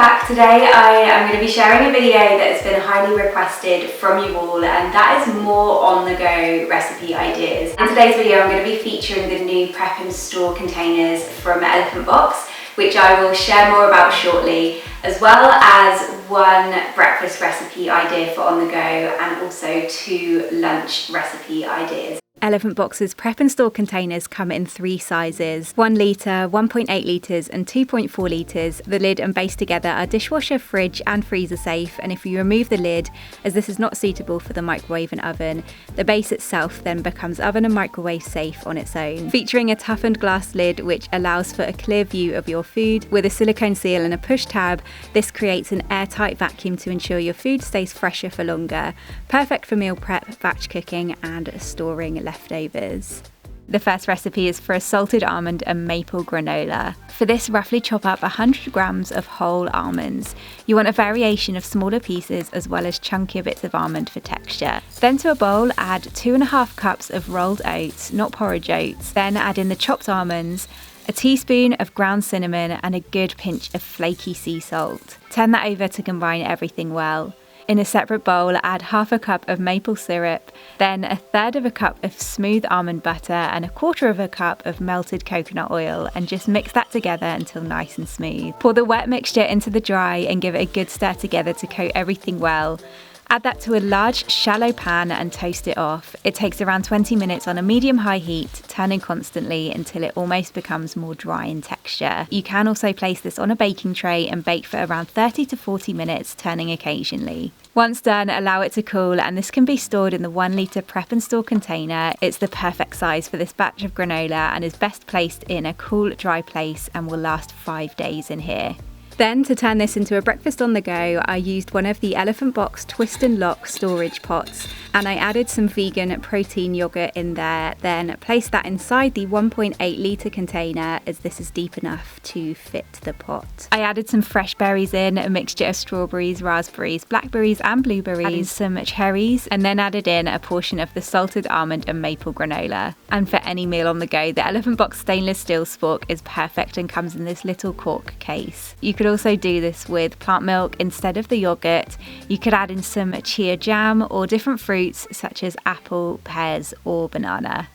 back. Today I am going to be sharing a video that has been highly requested from you all, and that is more on the go recipe ideas. In today's video I'm going to be featuring the new prep and store containers from Elephant Box, which I will share more about shortly, as well as one breakfast recipe idea for on the go and also 2 lunch recipe ideas. Elephant Box's prep and store containers come in 3 sizes, 1 litre, 1.8 litres and 2.4 litres. The lid and base together are dishwasher, fridge and freezer safe, and if you remove the lid, as this is not suitable for the microwave and oven, the base itself then becomes oven and microwave safe on its own. Featuring a toughened glass lid which allows for a clear view of your food, with a silicone seal and a push tab, this creates an airtight vacuum to ensure your food stays fresher for longer. Perfect for meal prep, batch cooking and storing leftovers. The first recipe is for a salted almond and maple granola. For this, roughly chop up 100 grams of whole almonds. You want a variation of smaller pieces as well as chunkier bits of almond for texture. Then to a bowl, add 2.5 cups of rolled oats, not porridge oats. Then add in the chopped almonds, a teaspoon of ground cinnamon and a good pinch of flaky sea salt. Turn that over to combine everything well. In a separate bowl, add 1/2 cup of maple syrup, then 1/3 cup of smooth almond butter and 1/4 cup of melted coconut oil, and just mix that together until nice and smooth. Pour the wet mixture into the dry and give it a good stir together to coat everything well. Add that to a large, shallow pan and toast it off. It takes around 20 minutes on a medium-high heat, turning constantly until it almost becomes more dry in texture. You can also place this on a baking tray and bake for around 30 to 40 minutes, turning occasionally. Once done, allow it to cool, and this can be stored in the 1 litre prep and store container. It's the perfect size for this batch of granola and is best placed in a cool, dry place and will last 5 days in here. Then, to turn this into a breakfast on the go, I used one of the Elephant Box twist and lock storage pots, and I added some vegan protein yoghurt in there, then placed that inside the 1.8 litre container, as this is deep enough to fit the pot. I added some fresh berries in, a mixture of strawberries, raspberries, blackberries and blueberries, added some cherries, and then added in a portion of the salted almond and maple granola. And for any meal on the go, the Elephant Box stainless steel spork is perfect and comes in this little cork case. You could also do this with plant milk instead of the yogurt. You could add in some chia jam or different fruits such as apple, pears or banana.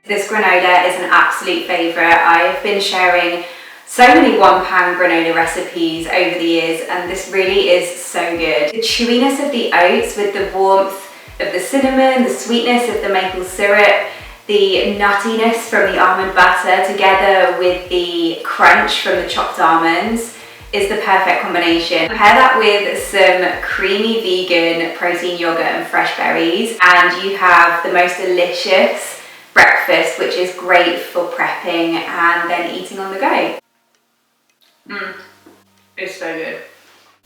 This granola is an absolute favourite. I've been sharing so many one-pan granola recipes over the years, and this really is so good. The chewiness of the oats with the warmth of the cinnamon, the sweetness of the maple syrup, the nuttiness from the almond butter together with the crunch from the chopped almonds is the perfect combination. Pair that with some creamy vegan protein yogurt and fresh berries and you have the most delicious breakfast, which is great for prepping and then eating on the go. It's so good.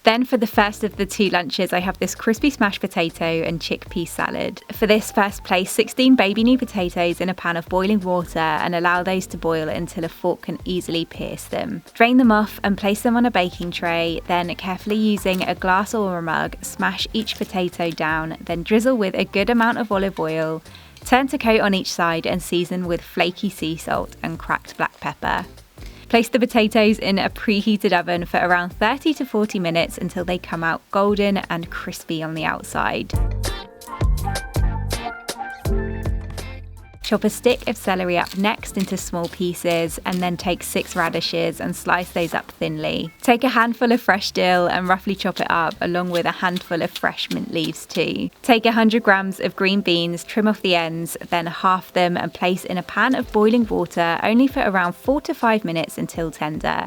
Then for the first of the 2 lunches, I have this crispy smashed potato and chickpea salad. For this, first place 16 baby new potatoes in a pan of boiling water and allow those to boil until a fork can easily pierce them. Drain them off and place them on a baking tray, then carefully using a glass or a mug, smash each potato down, then drizzle with a good amount of olive oil, turn to coat on each side and season with flaky sea salt and cracked black pepper. Place the potatoes in a preheated oven for around 30 to 40 minutes until they come out golden and crispy on the outside. Chop a stick of celery up next into small pieces and then take 6 radishes and slice those up thinly. Take a handful of fresh dill and roughly chop it up along with a handful of fresh mint leaves too. Take 100 grams of green beans, trim off the ends, then halve them and place in a pan of boiling water only for around 4 to 5 minutes until tender.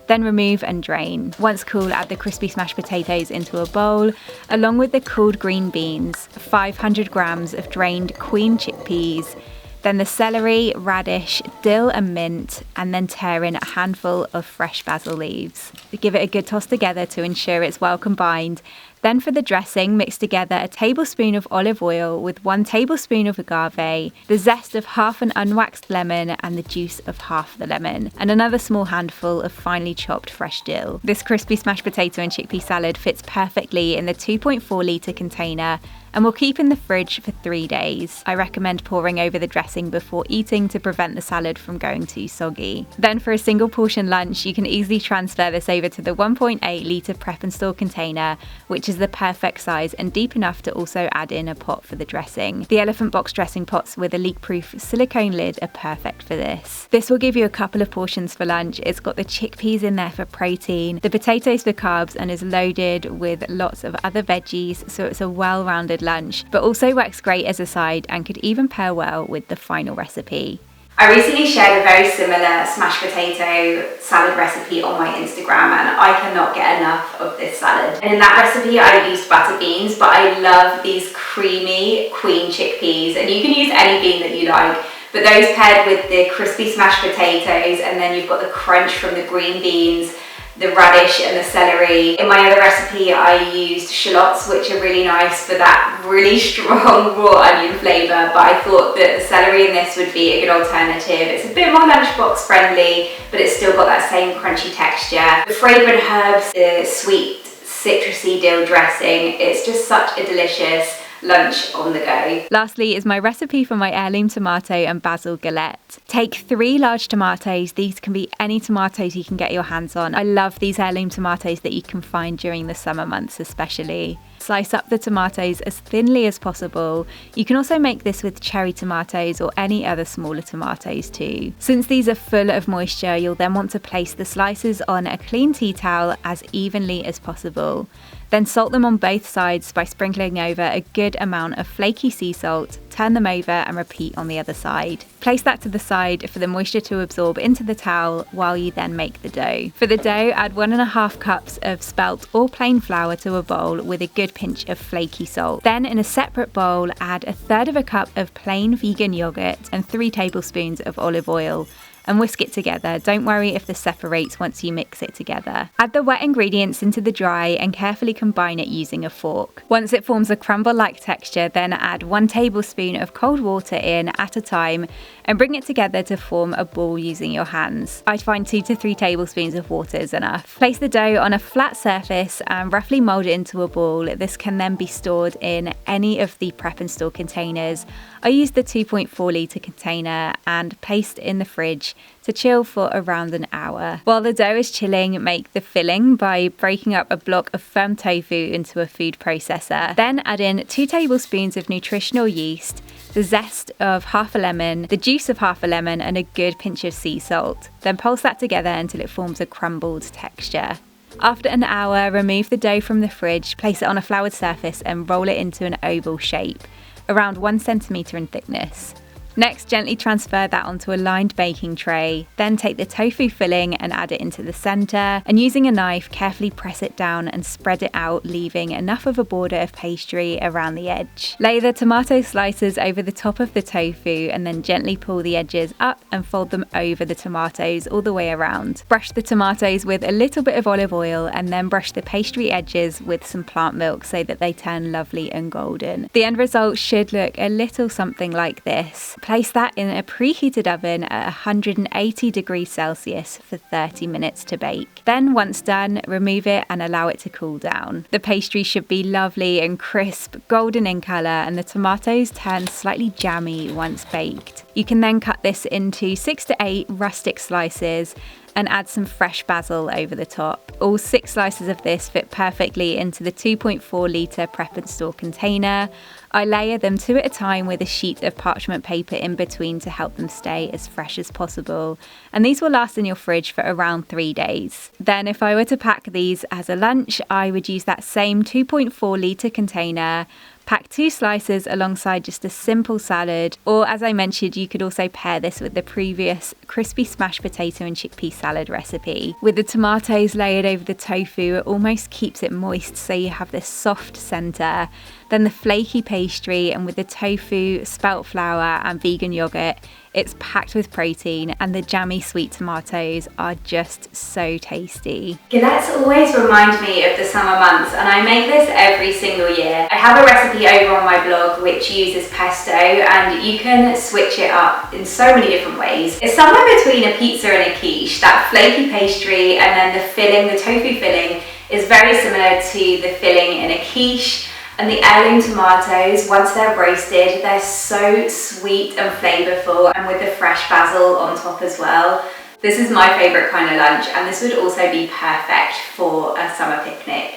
Then remove and drain. Once cool, add the crispy smashed potatoes into a bowl, along with the cooled green beans, 500 grams of drained queen chickpeas, then the celery, radish, dill and mint, and then tear in a handful of fresh basil leaves. Give it a good toss together to ensure it's well combined, Then for the dressing, mix together a tablespoon of olive oil with 1 tablespoon of agave, the zest of half an unwaxed lemon and the juice of half the lemon, and another small handful of finely chopped fresh dill. This crispy smashed potato and chickpea salad fits perfectly in the 2.4 litre container and will keep in the fridge for 3 days. I recommend pouring over the dressing before eating to prevent the salad from going too soggy. Then for a single portion lunch, you can easily transfer this over to the 1.8 litre prep and store container, which is the perfect size and deep enough to also add in a pot for the dressing. The elephant box dressing pots with a leak-proof silicone lid are perfect for this. This will give you a couple of portions for lunch. It's got the chickpeas in there for protein, the potatoes for carbs, and is loaded with lots of other veggies, so it's a well-rounded lunch, but also works great as a side and could even pair well with the final recipe. I recently shared a very similar smashed potato salad recipe on my Instagram, and I cannot get enough of this salad. And in that recipe I used butter beans, but I love these creamy queen chickpeas, and you can use any bean that you like, but those paired with the crispy smashed potatoes, and then you've got the crunch from the green beans, the radish and the celery. In my other recipe I used shallots, which are really nice for that really strong raw onion flavour, but I thought that the celery in this would be a good alternative. It's a bit more lunchbox friendly, but it's still got that same crunchy texture. The fragrant herbs, the sweet citrusy dill dressing, it's just such a delicious lunch on the go. Lastly is my recipe for my heirloom tomato and basil galette. Take 3 large tomatoes. These can be any tomatoes you can get your hands on. I love these heirloom tomatoes that you can find during the summer months especially. Slice up the tomatoes as thinly as possible. You can also make this with cherry tomatoes or any other smaller tomatoes too. Since these are full of moisture, you'll then want to place the slices on a clean tea towel as evenly as possible. Then salt them on both sides by sprinkling over a good amount of flaky sea salt, turn them over and repeat on the other side. Place that to the side for the moisture to absorb into the towel while you then make the dough. For the dough, add 1.5 cups of spelt or plain flour to a bowl with a good pinch of flaky salt. Then in a separate bowl, add 1/3 cup of plain vegan yogurt and 3 tablespoons of olive oil, and whisk it together. Don't worry if this separates once you mix it together. Add the wet ingredients into the dry and carefully combine it using a fork. Once it forms a crumble-like texture, then add 1 tablespoon of cold water in at a time and bring it together to form a ball using your hands. I find 2 to 3 tablespoons of water is enough. Place the dough on a flat surface and roughly mold it into a ball. This can then be stored in any of the prep and store containers. I used the 2.4 litre container and placed in the fridge to chill for around an hour. While the dough is chilling, make the filling by breaking up a block of firm tofu into a food processor. Then add in 2 tablespoons of nutritional yeast, the zest of half a lemon, the juice of half a lemon, and a good pinch of sea salt. Then pulse that together until it forms a crumbled texture. After an hour, remove the dough from the fridge, place it on a floured surface and roll it into an oval shape, around 1 centimetre in thickness. Next, gently transfer that onto a lined baking tray. Then take the tofu filling and add it into the centre, and using a knife, carefully press it down and spread it out, leaving enough of a border of pastry around the edge. Lay the tomato slices over the top of the tofu and then gently pull the edges up and fold them over the tomatoes all the way around. Brush the tomatoes with a little bit of olive oil and then brush the pastry edges with some plant milk so that they turn lovely and golden. The end result should look a little something like this. Place that in a preheated oven at 180 degrees Celsius for 30 minutes to bake. Then once done, remove it and allow it to cool down. The pastry should be lovely and crisp, golden in colour, and the tomatoes turn slightly jammy once baked. You can then cut this into 6 to 8 rustic slices and add some fresh basil over the top. All 6 slices of this fit perfectly into the 2.4 litre prep and store container. I layer them 2 at a time with a sheet of parchment paper in between to help them stay as fresh as possible, and these will last in your fridge for around 3 days. Then if I were to pack these as a lunch, I would use that same 2.4 litre container, pack 2 slices alongside just a simple salad, or as I mentioned, you could also pair this with the previous crispy smashed potato and chickpea salad recipe. With the tomatoes layered over the tofu, it almost keeps it moist so you have this soft centre. Then the flaky pastry, and with the tofu, spelt flour and vegan yogurt, it's packed with protein, and the jammy sweet tomatoes are just so tasty. Galettes always remind me of the summer months, and I make this every single year. I have a recipe over on my blog which uses pesto, and you can switch it up in so many different ways. It's somewhere between a pizza and a quiche. That flaky pastry and then the filling, the tofu filling, is very similar to the filling in a quiche. And the heirloom tomatoes, once they're roasted, they're so sweet and flavourful, and with the fresh basil on top as well. This is my favourite kind of lunch, and this would also be perfect for a summer picnic.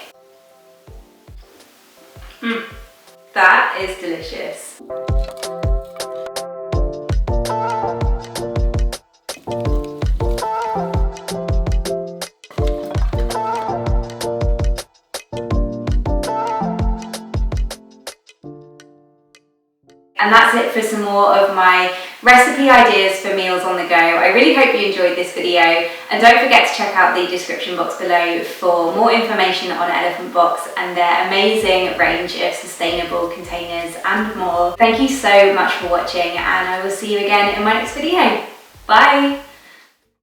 That is delicious. And that's it for some more of my recipe ideas for meals on the go. I really hope you enjoyed this video, and don't forget to check out the description box below for more information on Elephant Box and their amazing range of sustainable containers and more. Thank you so much for watching, and I will see you again in my next video. Bye!